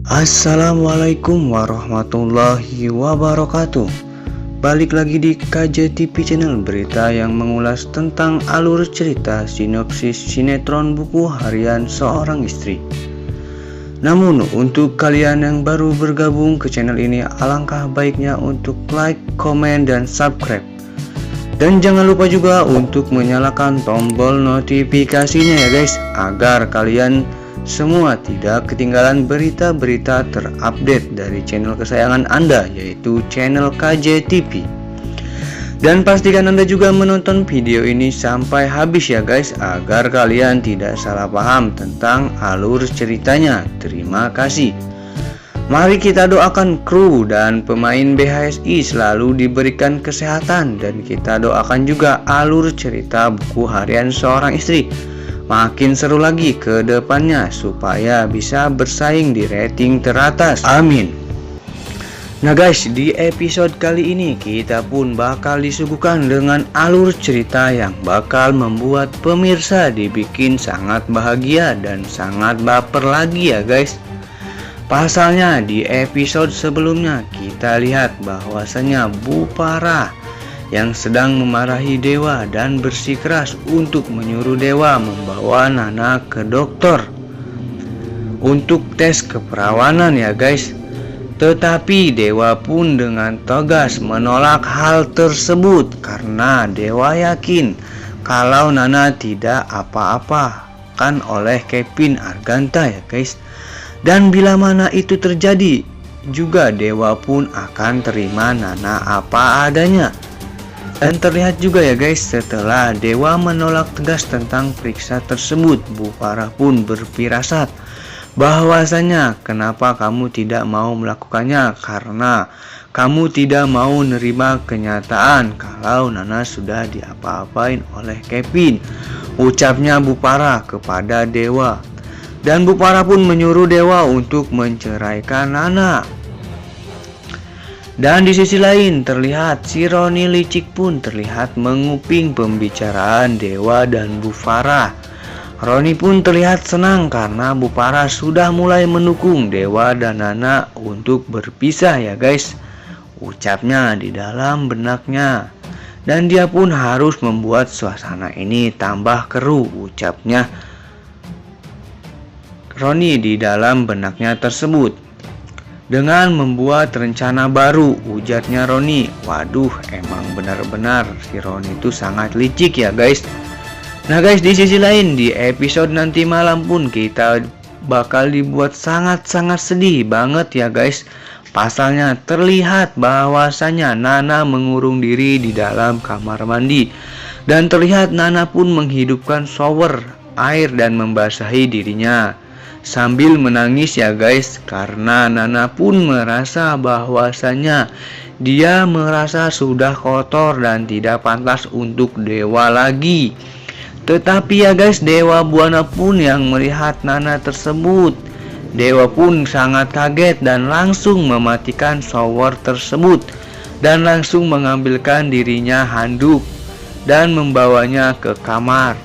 Assalamualaikum warahmatullahi wabarakatuh. Balik lagi di KJTV Channel, berita yang mengulas tentang alur cerita sinopsis sinetron buku harian seorang istri. Namun untuk kalian yang baru bergabung ke channel ini, alangkah baiknya untuk like, komen, dan subscribe. Dan jangan lupa juga untuk menyalakan tombol notifikasinya ya guys, agar kalian semua tidak ketinggalan berita-berita terupdate dari channel kesayangan Anda, yaitu channel KJTV. Dan pastikan Anda juga menonton video ini sampai habis ya guys, agar kalian tidak salah paham tentang alur ceritanya. Terima kasih. Mari kita doakan kru dan pemain BHSI selalu diberikan kesehatan, dan kita doakan juga alur cerita buku harian seorang istri makin seru lagi ke depannya supaya bisa bersaing di rating teratas. Amin. Nah guys, di episode kali ini kita pun bakal disuguhkan dengan alur cerita yang bakal membuat pemirsa dibikin sangat bahagia dan sangat baper lagi ya guys. Pasalnya di episode sebelumnya kita lihat bahwasanya Bu Farah yang sedang memarahi Dewa dan bersikeras untuk menyuruh Dewa membawa Nana ke dokter untuk tes keperawanan ya guys. Tetapi Dewa pun dengan tegas menolak hal tersebut karena Dewa yakin kalau Nana tidak apa-apakan oleh Kevin Arganta ya guys. Dan bila mana itu terjadi, juga Dewa pun akan terima Nana apa adanya. Dan terlihat juga ya guys, setelah Dewa menolak tegas tentang periksa tersebut, Bu Farah pun berfirasat bahwasanya kenapa kamu tidak mau melakukannya, karena kamu tidak mau nerima kenyataan kalau Nana sudah diapa-apain oleh Kevin, ucapnya Bu Farah kepada Dewa. Dan Bu Farah pun menyuruh Dewa untuk menceraikan Nana. Dan di sisi lain terlihat si Roni licik pun terlihat menguping pembicaraan Dewa dan Bu Farah. Roni pun terlihat senang karena Bu Farah sudah mulai mendukung Dewa dan Nana untuk berpisah ya guys, ucapnya di dalam benaknya. Dan dia pun harus membuat suasana ini tambah keruh, ucapnya Roni di dalam benaknya tersebut. Dengan membuat rencana baru, ujarnya Roni. Waduh, emang benar-benar si Roni itu sangat licik ya guys. Nah guys, di sisi lain di episode nanti malam pun kita bakal dibuat sangat-sangat sedih banget ya guys. Pasalnya terlihat bahwasanya Nana mengurung diri di dalam kamar mandi, dan terlihat Nana pun menghidupkan shower air dan membasahi dirinya sambil menangis ya guys, karena Nana pun merasa bahwasanya dia merasa sudah kotor dan tidak pantas untuk Dewa lagi. Tetapi ya guys, Dewa Buana pun yang melihat Nana tersebut. Dewa pun sangat kaget dan langsung mematikan shower tersebut dan langsung mengambilkan dirinya handuk dan membawanya ke kamar.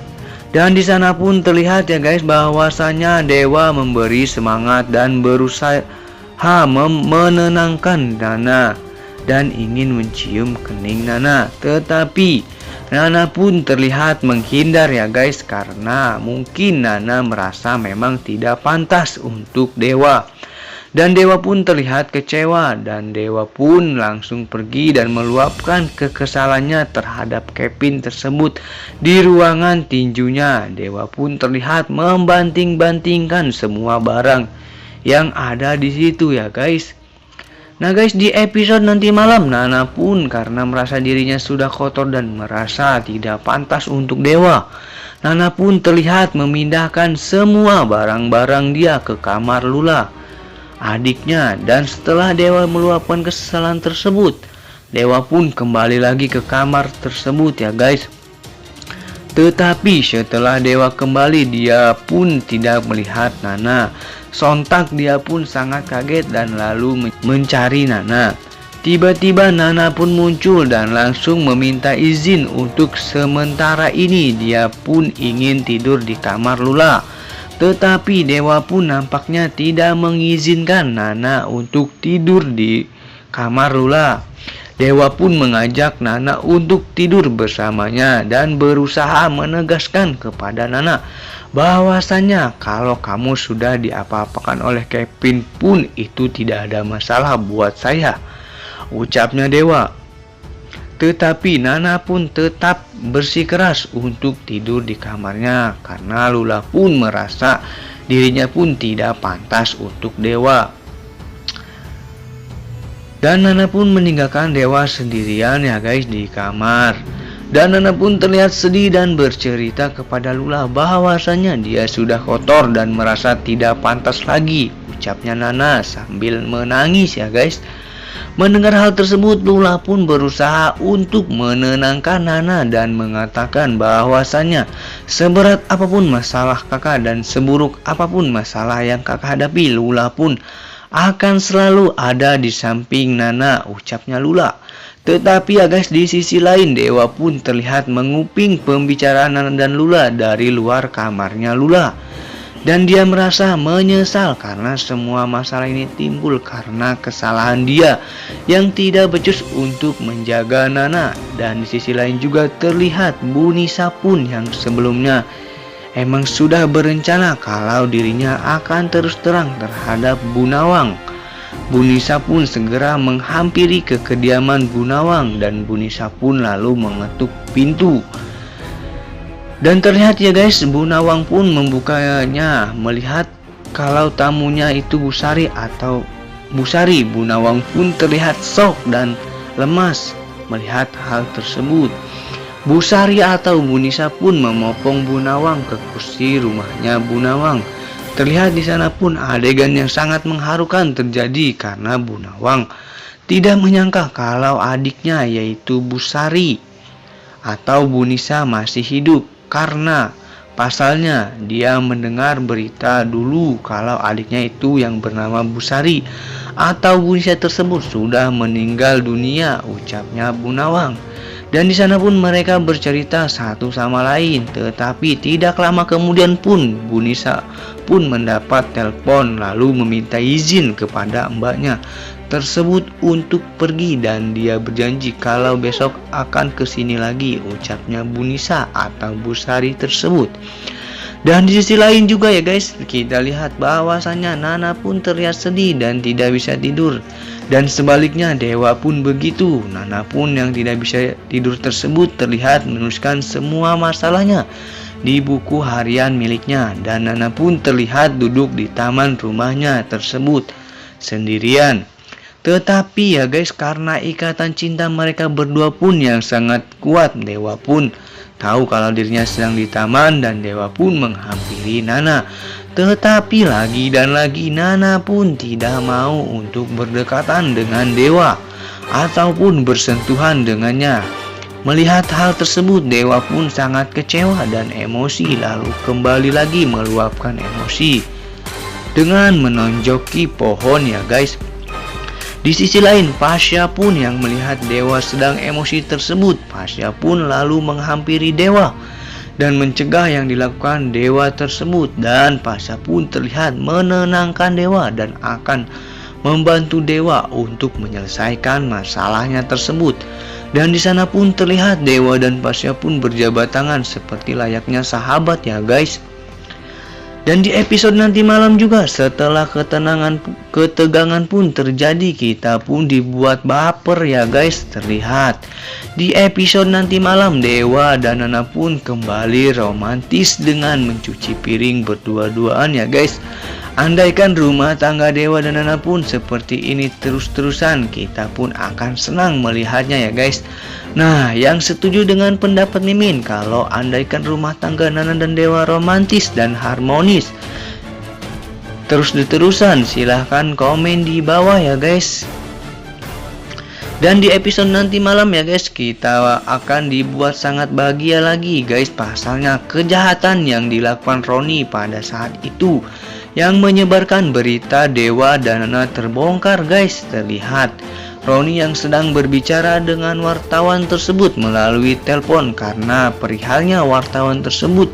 Dan di sana pun terlihat ya guys bahwasanya Dewa memberi semangat dan berusaha menenangkan Nana dan ingin mencium kening Nana. Tetapi Nana pun terlihat menghindar ya guys, karena mungkin Nana merasa memang tidak pantas untuk Dewa. Dan Dewa pun terlihat kecewa, dan Dewa pun langsung pergi dan meluapkan kekesalannya terhadap Kevin tersebut di ruangan tinjunya. Dewa pun terlihat membanting-bantingkan semua barang yang ada di situ ya guys. Nah guys, di episode nanti malam Nana pun karena merasa dirinya sudah kotor dan merasa tidak pantas untuk Dewa, Nana pun terlihat memindahkan semua barang-barang dia ke kamar Lula, adiknya. Dan setelah Dewa meluapkan kesalahan tersebut, Dewa pun kembali lagi ke kamar tersebut ya guys. Tetapi setelah Dewa kembali, dia pun tidak melihat Nana. Sontak dia pun sangat kaget dan lalu mencari Nana. Tiba-tiba Nana pun muncul dan langsung meminta izin untuk sementara ini dia pun ingin tidur di kamar Lula. Tetapi Dewa pun nampaknya tidak mengizinkan Nana untuk tidur di kamar Lula. Dewa pun mengajak Nana untuk tidur bersamanya dan berusaha menegaskan kepada Nana bahwasanya kalau kamu sudah diapa-apakan oleh Kevin pun itu tidak ada masalah buat saya, ucapnya Dewa. Tetapi Nana pun tetap bersikeras untuk tidur di kamarnya karena Lula pun merasa dirinya pun tidak pantas untuk Dewa. Dan Nana pun meninggalkan Dewa sendirian ya guys di kamar. Dan Nana pun terlihat sedih dan bercerita kepada Lula bahwasanya dia sudah kotor dan merasa tidak pantas lagi, ucapnya Nana sambil menangis ya guys. Mendengar hal tersebut, Lula pun berusaha untuk menenangkan Nana dan mengatakan bahwasanya seberat apapun masalah kakak dan seburuk apapun masalah yang kakak hadapi, Lula pun akan selalu ada di samping Nana, ucapnya Lula. Tetapi ya guys, di sisi lain Dewa pun terlihat menguping pembicaraan Nana dan Lula dari luar kamarnya Lula. Dan dia merasa menyesal karena semua masalah ini timbul karena kesalahan dia yang tidak becus untuk menjaga Nana. Dan di sisi lain juga terlihat Bu Nisa pun yang sebelumnya emang sudah berencana kalau dirinya akan terus terang terhadap Bu Nawang. Bu Nisa pun segera menghampiri ke kediaman Bu Nawang dan Bu Nisa pun lalu mengetuk pintu. Dan terlihat ya guys, Bu Nawang pun membukanya melihat kalau tamunya itu Bu Sari atau Bu Sari. Bu Nawang pun terlihat shock dan lemas melihat hal tersebut. Bu Sari atau Bu Nisa pun memopong Bu Nawang ke kursi rumahnya Bu Nawang. Terlihat di sana pun adegan yang sangat mengharukan terjadi karena Bu Nawang tidak menyangka kalau adiknya yaitu Bu Sari atau Bu Nisa masih hidup, karena pasalnya dia mendengar berita dulu kalau adiknya itu yang bernama Bu Sari atau Bu Nisa tersebut sudah meninggal dunia, ucapnya Bu Nawang. Dan di sana pun mereka bercerita satu sama lain. Tetapi tidak lama kemudian pun Bu Nisa pun mendapat telepon lalu meminta izin kepada mbaknya tersebut untuk pergi dan dia berjanji kalau besok akan kesini lagi, ucapnya Bu Nisa atau Bu Sari tersebut. Dan di sisi lain juga ya guys, kita lihat bahwasanya Nana pun terlihat sedih dan tidak bisa tidur. Dan sebaliknya Dewa pun begitu. Nana pun yang tidak bisa tidur tersebut terlihat menuliskan semua masalahnya di buku harian miliknya. Dan Nana pun terlihat duduk di taman rumahnya tersebut sendirian. Tetapi ya guys, karena ikatan cinta mereka berdua pun yang sangat kuat, Dewa pun tahu kalau dirinya sedang di taman dan Dewa pun menghampiri Nana. Tetapi lagi dan lagi Nana pun tidak mau untuk berdekatan dengan Dewa ataupun bersentuhan dengannya. Melihat hal tersebut, Dewa pun sangat kecewa dan emosi lalu kembali lagi meluapkan emosi dengan menonjoki pohon ya guys. Di sisi lain, Pasha pun yang melihat Dewa sedang emosi tersebut. Pasha pun lalu menghampiri Dewa dan mencegah yang dilakukan Dewa tersebut. Dan Pasha pun terlihat menenangkan Dewa dan akan membantu Dewa untuk menyelesaikan masalahnya tersebut. Dan di sana pun terlihat Dewa dan Pasha pun berjabat tangan seperti layaknya sahabat ya guys. Dan di episode nanti malam juga setelah ketegangan pun terjadi, kita pun dibuat baper ya guys. Terlihat di episode nanti malam Dewa dan Nana pun kembali romantis dengan mencuci piring berdua-duaan ya guys. Andaikan rumah tangga Dewa dan Nana pun seperti ini terus-terusan, kita pun akan senang melihatnya ya guys. Nah, yang setuju dengan pendapat Mimin kalau andaikan rumah tangga Nana dan Dewa romantis dan harmonis terus-terusan, silahkan komen di bawah ya guys. Dan di episode nanti malam ya guys, kita akan dibuat sangat bahagia lagi guys. Pasalnya kejahatan yang dilakukan Roni pada saat itu yang menyebarkan berita Dewa dan Nana terbongkar guys. Terlihat Roni yang sedang berbicara dengan wartawan tersebut melalui telepon karena perihalnya wartawan tersebut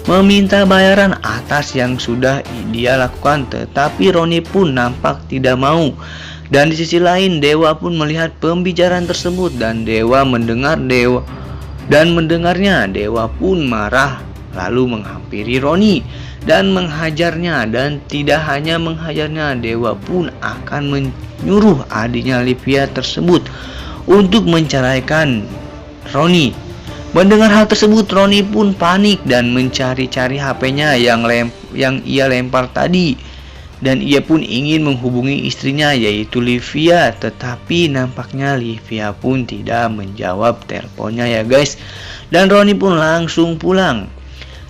meminta bayaran atas yang sudah dia lakukan, tetapi Roni pun nampak tidak mau. Dan di sisi lain Dewa pun melihat pembicaraan tersebut dan mendengarnya Dewa pun marah lalu menghampiri Roni dan menghajarnya. Dan tidak hanya menghajarnya, Dewa pun akan menyuruh adiknya Livia tersebut untuk menceraikan Roni. Mendengar hal tersebut, Roni pun panik dan mencari-cari HP-nya yang ia lempar tadi. Dan ia pun ingin menghubungi istrinya yaitu Livia, tetapi nampaknya Livia pun tidak menjawab teleponnya ya guys. Dan Roni pun langsung pulang.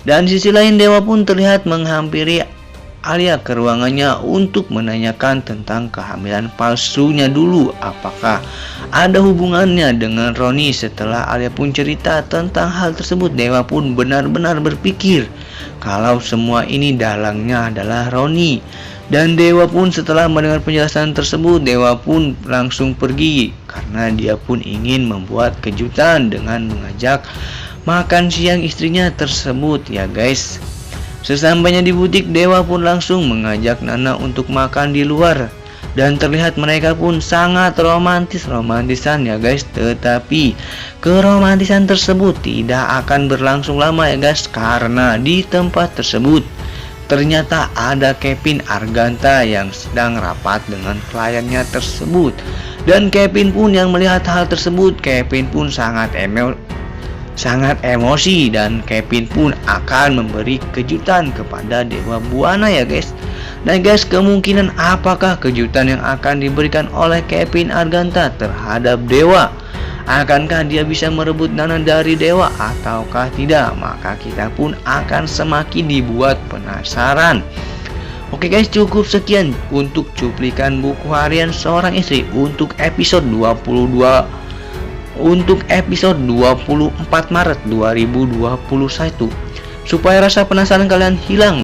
Dan di sisi lain Dewa pun terlihat menghampiri Alia ke ruangannya untuk menanyakan tentang kehamilan palsunya dulu, apakah ada hubungannya dengan Roni. Setelah Alia pun cerita tentang hal tersebut, Dewa pun benar-benar berpikir kalau semua ini dalangnya adalah Roni. Dan Dewa pun setelah mendengar penjelasan tersebut, Dewa pun langsung pergi karena dia pun ingin membuat kejutan dengan mengajak makan siang istrinya tersebut ya guys. Sesampainya di butik, Dewa pun langsung mengajak Nana untuk makan di luar. Dan terlihat mereka pun sangat romantisan ya guys. Tetapi keromantisan tersebut tidak akan berlangsung lama ya guys, karena di tempat tersebut ternyata ada Kevin Arganta yang sedang rapat dengan kliennya tersebut. Dan Kevin pun yang melihat hal tersebut, Kevin pun sangat emosi dan Kevin pun akan memberi kejutan kepada Dewa Buana ya guys. Dan guys, kemungkinan apakah kejutan yang akan diberikan oleh Kevin Arganta terhadap Dewa? Akankah dia bisa merebut Nana dari Dewa ataukah tidak? Maka kita pun akan semakin dibuat penasaran. Oke guys, cukup sekian untuk cuplikan buku harian seorang istri untuk episode 24 Maret 2021. Supaya rasa penasaran kalian hilang,